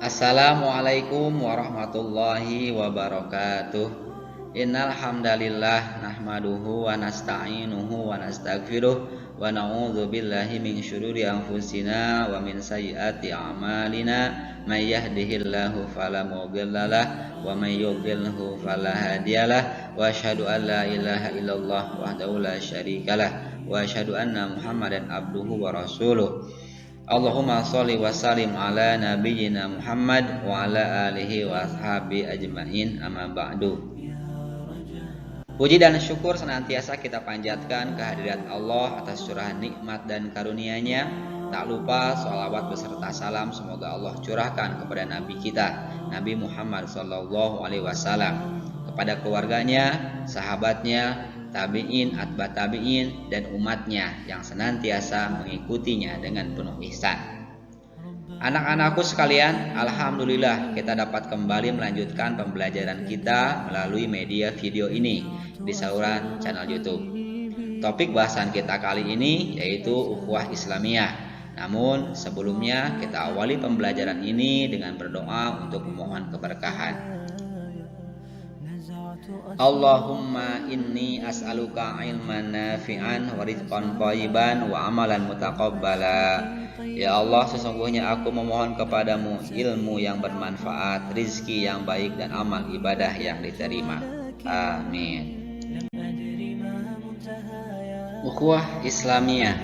Assalamualaikum warahmatullahi wabarakatuh. Innal hamdalillah nahmaduhu wa nasta'inuhu wa nastaghfiruh wa na'udzu billahi min syururi anfusina wa min sayyiati a'malina. May yahdihillahu fala mudhillalah wa may yudhlilhu fala hadiyalah. Wa asyhadu an la ilaha illallah wahdahu la syarikalah wa asyhadu anna Muhammadan abduhu wa rasuluh. Allahumma sholli wa sallim ala nabiyyina Muhammad wa ala alihi wa ashabi ajmain, amma ba'du. Puji dan syukur senantiasa kita panjatkan kehadirat Allah atas curahan nikmat dan karunia-Nya. Tak lupa sholawat beserta salam semoga Allah curahkan kepada Nabi kita, Nabi Muhammad sallallahu alaihi wasallam, kepada keluarganya, sahabatnya, tabi'in, atba tabi'in, dan umatnya yang senantiasa mengikutinya dengan penuh ihsan. Anak-anakku sekalian, alhamdulillah kita dapat kembali melanjutkan pembelajaran kita melalui media video ini di saluran channel YouTube. Topik bahasan kita kali ini yaitu ukhuwah Islamiyah. Namun sebelumnya kita awali pembelajaran ini dengan berdoa untuk memohon keberkahan. Allahumma inni as'aluka ilman nafi'an wa rizqan thayyiban wa amalan mutaqabbala. Ya Allah, sesungguhnya aku memohon kepadamu ilmu yang bermanfaat, rizki yang baik, dan amal ibadah yang diterima. Amin. Ukhuwah Islamiyah.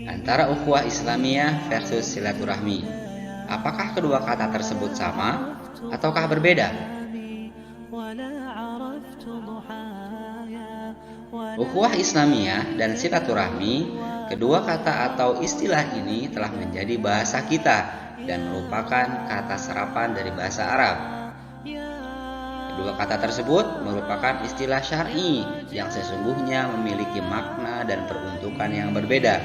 Antara ukhuwah Islamiyah versus silaturahmi, apakah kedua kata tersebut sama ataukah berbeda? Ukhuwah Islamiyah dan silaturahmi, kedua kata atau istilah ini telah menjadi bahasa kita dan merupakan kata serapan dari bahasa Arab. Kedua kata tersebut merupakan istilah syar'i yang sesungguhnya memiliki makna dan peruntukan yang berbeda.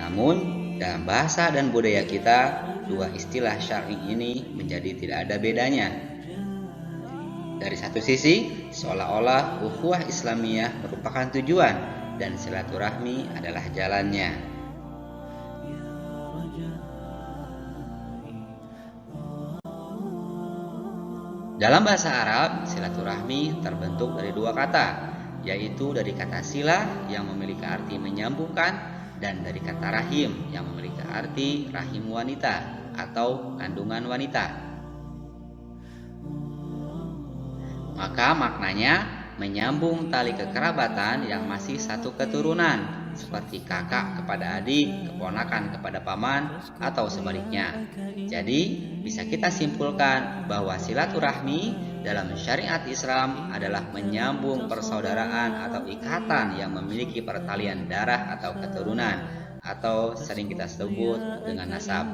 Namun, dalam bahasa dan budaya kita, dua istilah syar'i ini menjadi tidak ada bedanya. Dari satu sisi, seolah-olah ukhuwah Islamiyah merupakan tujuan dan silaturahmi adalah jalannya. Dalam bahasa Arab, silaturahmi terbentuk dari dua kata, yaitu dari kata sila yang memiliki arti menyambungkan dan dari kata rahim yang memiliki arti rahim wanita atau kandungan wanita. Maka maknanya menyambung tali kekerabatan yang masih satu keturunan, seperti kakak kepada adik, keponakan kepada paman, atau sebaliknya. Jadi bisa kita simpulkan bahwa silaturahmi dalam syariat Islam adalah menyambung persaudaraan atau ikatan yang memiliki pertalian darah atau keturunan, atau sering kita sebut dengan nasab.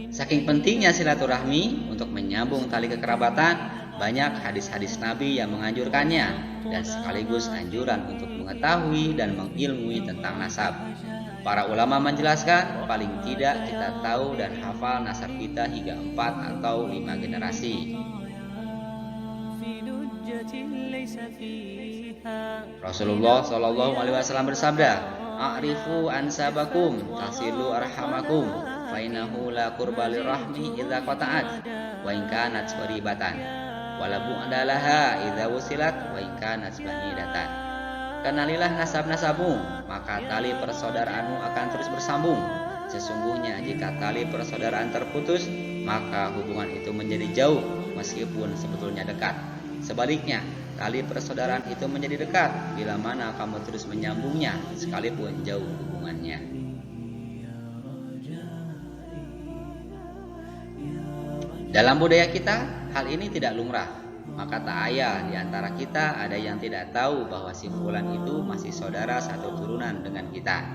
Saking pentingnya silaturahmi untuk menyambung tali kekerabatan, banyak hadis-hadis Nabi yang menganjurkannya dan sekaligus anjuran untuk mengetahui dan mengilmui tentang nasab. Para ulama menjelaskan paling tidak kita tahu dan hafal nasab kita hingga 4 atau 5 generasi. Rasulullah SAW bersabda, "A'rifu ansabakum tasilu arhamakum, fa innahu la qurba lirahmi idza qata'at wa in kanat qaribatan wala bu'dalaha idza wusilat wa in kanat ba'idatan." Kenalilah nasab-nasabmu, maka tali persaudaraanmu akan terus bersambung. Sesungguhnya jika tali persaudaraan terputus, maka hubungan itu menjadi jauh meskipun sebetulnya dekat. Sebaliknya, tali persaudaraan itu menjadi dekat bila mana kamu terus menyambungnya sekalipun jauh hubungannya. Dalam budaya kita, hal ini tidak lumrah. Maka tak ayal di antara kita ada yang tidak tahu bahwa si fulan itu masih saudara satu turunan dengan kita.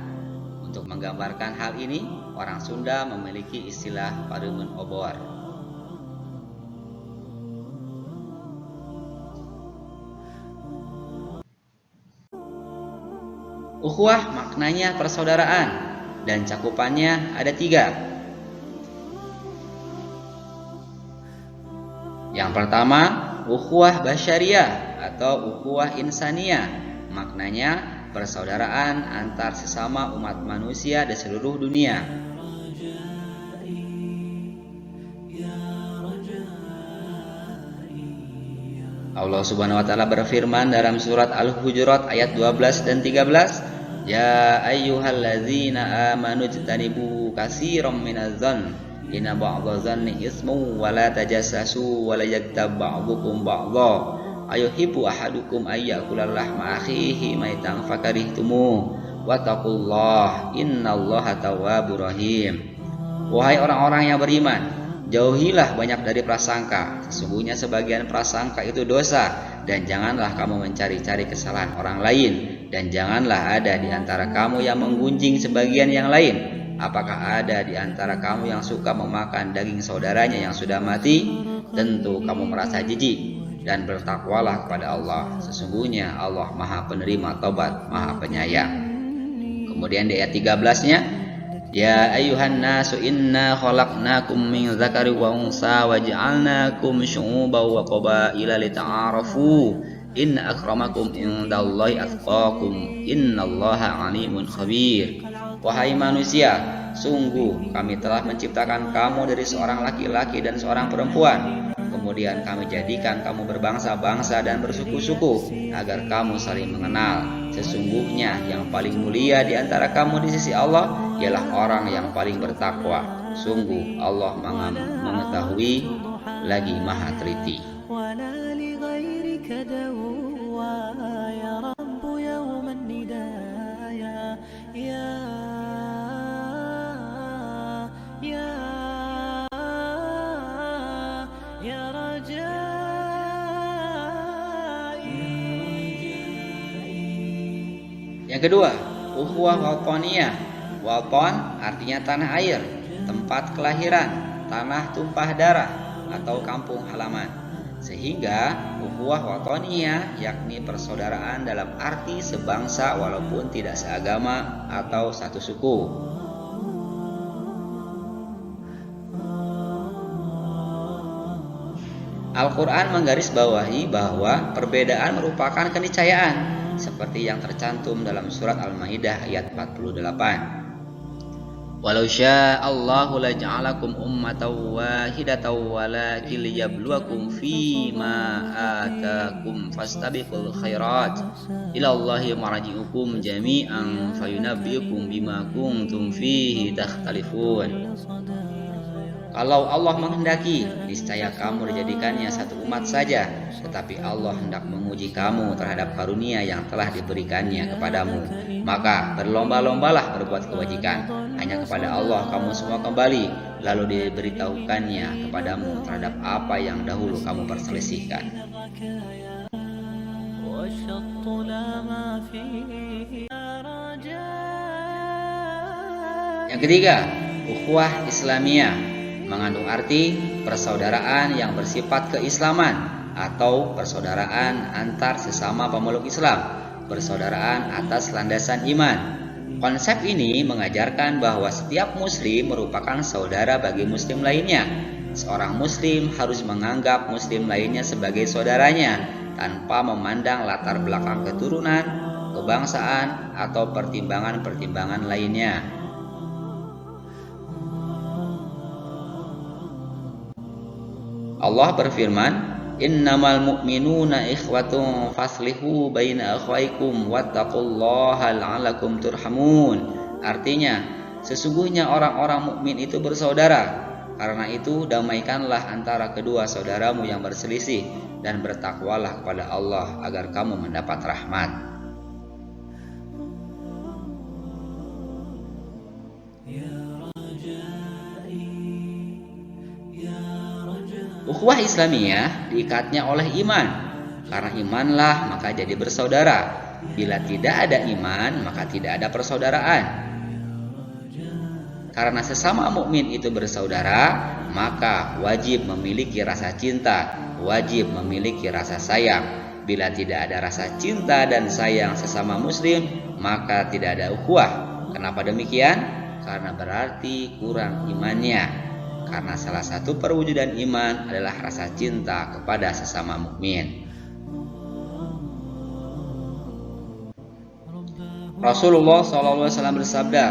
Untuk menggambarkan hal ini, orang Sunda memiliki istilah paremun obor. Ukhuwah maknanya persaudaraan dan cakupannya ada 3. Yang pertama, ukhuwah basyariyah atau ukhuwah insaniyah, maknanya persaudaraan antar sesama umat manusia di seluruh dunia. Allah Subhanahu wa taala berfirman dalam surat Al-Hujurat ayat 12 dan 13, "Ya ayyuhalladzina amanu jtanibu katsiran minadh-dhann inna ba'dadh-dhanni ismun wa la tajassasu wa la yaktab ba'dukum ba'dha ayuhibbu ahadukum ayyakula lahma akhihi maitan fakarihtumu wattaqullaha innallaha tawwabur rahim." Wahai orang-orang yang beriman, jauhilah banyak dari prasangka. Sesungguhnya sebagian prasangka itu dosa. Dan janganlah kamu mencari-cari kesalahan orang lain. Dan janganlah ada di antara kamu yang menggunjing sebagian yang lain. Apakah ada di antara kamu yang suka memakan daging saudaranya yang sudah mati? Tentu kamu merasa jijik. Dan bertakwalah kepada Allah. Sesungguhnya Allah Maha Penerima Taubat, Maha Penyayang. Kemudian di ayat 13-nya, "Ya ayyuhan nasu inna khalaqnakum min dzakari wa unsa wa ja'alnakum syu'uban wa qabaila lita'arafu inna akramakum indallahi atqakum innallaha alimun khabir." Wahai manusia, sungguh kami telah menciptakan kamu dari seorang laki-laki dan seorang perempuan. Kemudian kami jadikan kamu berbangsa-bangsa dan bersuku-suku agar kamu saling mengenal. Sesungguhnya yang paling mulia di antara kamu di sisi Allah ialah orang yang paling bertakwa. Sungguh Allah mengetahui lagi Maha Teliti. Yang kedua, ukhuwah wataniyah. Waton artinya tanah air, tempat kelahiran, tanah tumpah darah, atau kampung halaman. Sehingga ukhuwah wataniyah yakni persaudaraan dalam arti sebangsa walaupun tidak seagama atau satu suku. Al-Quran menggarisbawahi bahwa perbedaan merupakan keniscayaan, seperti yang tercantum dalam surat Al-Maidah ayat 48. "Walau sya'allahu laja'alakum ummatan wahidatan walakin liyabluwakum fima atakum fastabiqul khairat ilallahi marji'ukum jami'an fayunabbi'ukum bima kuntum fihi takhtalifun." Kalau Allah menghendaki, niscaya kamu dijadikannya satu umat saja, tetapi Allah hendak menguji kamu terhadap karunia yang telah diberikannya kepadamu. Maka berlomba-lombalah berbuat kebajikan. Hanya kepada Allah kamu semua kembali, lalu diberitahukannya kepadamu terhadap apa yang dahulu kamu perselisihkan. Yang ketiga, ukhuwah Islamiyah mengandung arti persaudaraan yang bersifat keislaman atau persaudaraan antar sesama pemeluk Islam, persaudaraan atas landasan iman. Konsep ini mengajarkan bahwa setiap muslim merupakan saudara bagi muslim lainnya. Seorang muslim harus menganggap muslim lainnya sebagai saudaranya tanpa memandang latar belakang keturunan, kebangsaan, atau pertimbangan-pertimbangan lainnya. Allah berfirman, "Innamal mu'minuna ikhwatun faslihu baina akhwaikum wattaqullaha la'allakum turhamun." Artinya, sesungguhnya orang-orang mukmin itu bersaudara. Karena itu damaikanlah antara kedua saudaramu yang berselisih dan bertakwalah kepada Allah agar kamu mendapat rahmat. Ukhuwah Islamiyah diikatnya oleh iman. Karena imanlah maka jadi bersaudara. Bila tidak ada iman maka tidak ada persaudaraan. Karena sesama mukmin itu bersaudara, maka wajib memiliki rasa cinta, wajib memiliki rasa sayang. Bila tidak ada rasa cinta dan sayang sesama muslim, maka tidak ada ukhuwah. Kenapa demikian? Karena berarti kurang imannya. Karena salah satu perwujudan iman adalah rasa cinta kepada sesama mukmin. Rasulullah SAW bersabda,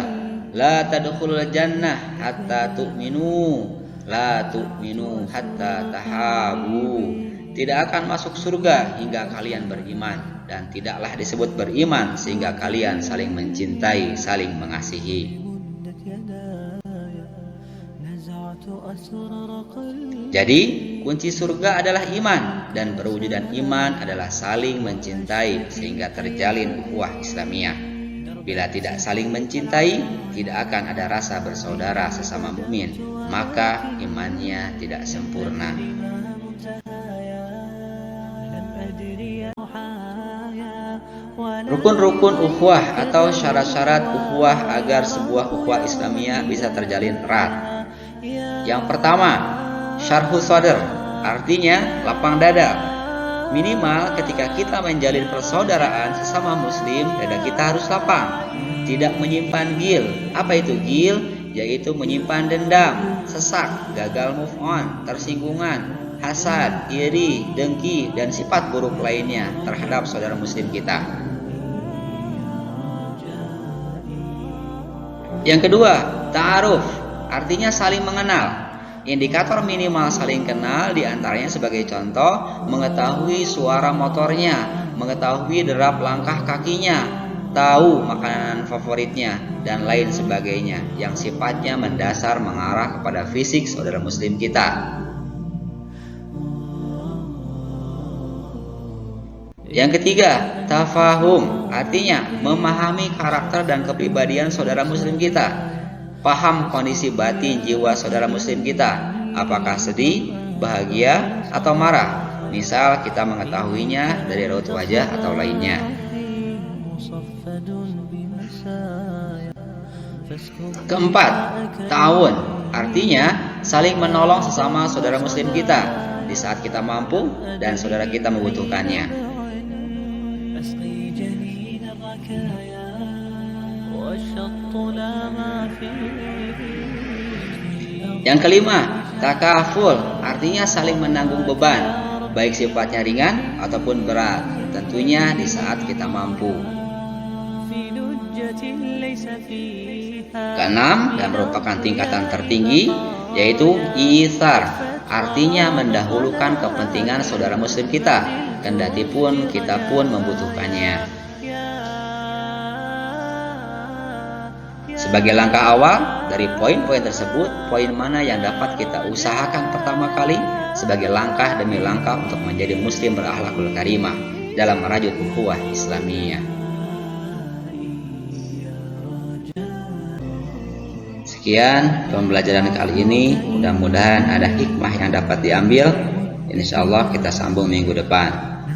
la tadkhulul jannah hatta tu'minu, la tu'minu hatta tahabu. Tidak akan masuk surga hingga kalian beriman, dan tidaklah disebut beriman sehingga kalian saling mencintai, saling mengasihi. Jadi kunci surga adalah iman, dan perwujudan iman adalah saling mencintai sehingga terjalin ukhuwah Islamiyah. Bila tidak saling mencintai, tidak akan ada rasa bersaudara sesama mukmin, maka imannya tidak sempurna. Rukun-rukun ukhuwah atau syarat-syarat ukhuwah agar sebuah ukhuwah Islamiyah bisa terjalin erat. Yang pertama, syarhus sadr, artinya lapang dada. Minimal ketika kita menjalin persaudaraan sesama muslim, dada kita harus lapang, tidak menyimpan ghil. Apa itu ghil? Yaitu menyimpan dendam, sesak, gagal move on, tersinggungan, hasad, iri, dengki, dan sifat buruk lainnya terhadap saudara muslim kita. Yang kedua, ta'aruf, artinya saling mengenal. Indikator minimal saling kenal diantaranya sebagai contoh, mengetahui suara motornya, mengetahui derap langkah kakinya, tahu makanan favoritnya, dan lain sebagainya yang sifatnya mendasar mengarah kepada fisik saudara muslim kita. Yang ketiga, tafahum, artinya memahami karakter dan kepribadian saudara muslim kita. Paham kondisi batin jiwa saudara muslim kita, apakah sedih, bahagia, atau marah. Misal kita mengetahuinya dari raut wajah atau lainnya. Keempat, ta'awun, artinya saling menolong sesama saudara muslim kita di saat kita mampu dan saudara kita membutuhkannya. Yang kelima, takaful, artinya saling menanggung beban, baik sifatnya ringan ataupun berat, tentunya di saat kita mampu. Keenam, dan merupakan tingkatan tertinggi, yaitu ithar, artinya mendahulukan kepentingan saudara muslim kita, kendati pun kita pun membutuhkannya. Sebagai langkah awal dari poin-poin tersebut, poin mana yang dapat kita usahakan pertama kali sebagai langkah demi langkah untuk menjadi muslim berakhlakul karimah dalam merajut ukhuwah Islamiyah. Sekian pembelajaran kali ini, mudah-mudahan ada hikmah yang dapat diambil. Insyaallah kita sambung minggu depan.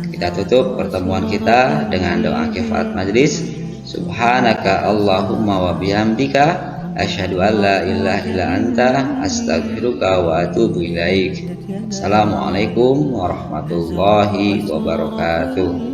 Kita tutup pertemuan kita dengan doa kifarat majlis. Subhanaka Allahumma wa bihamdika asyhadu an la ilaha illa anta astaghfiruka wa atubu ilaik. Assalamualaikum warahmatullahi wabarakatuh.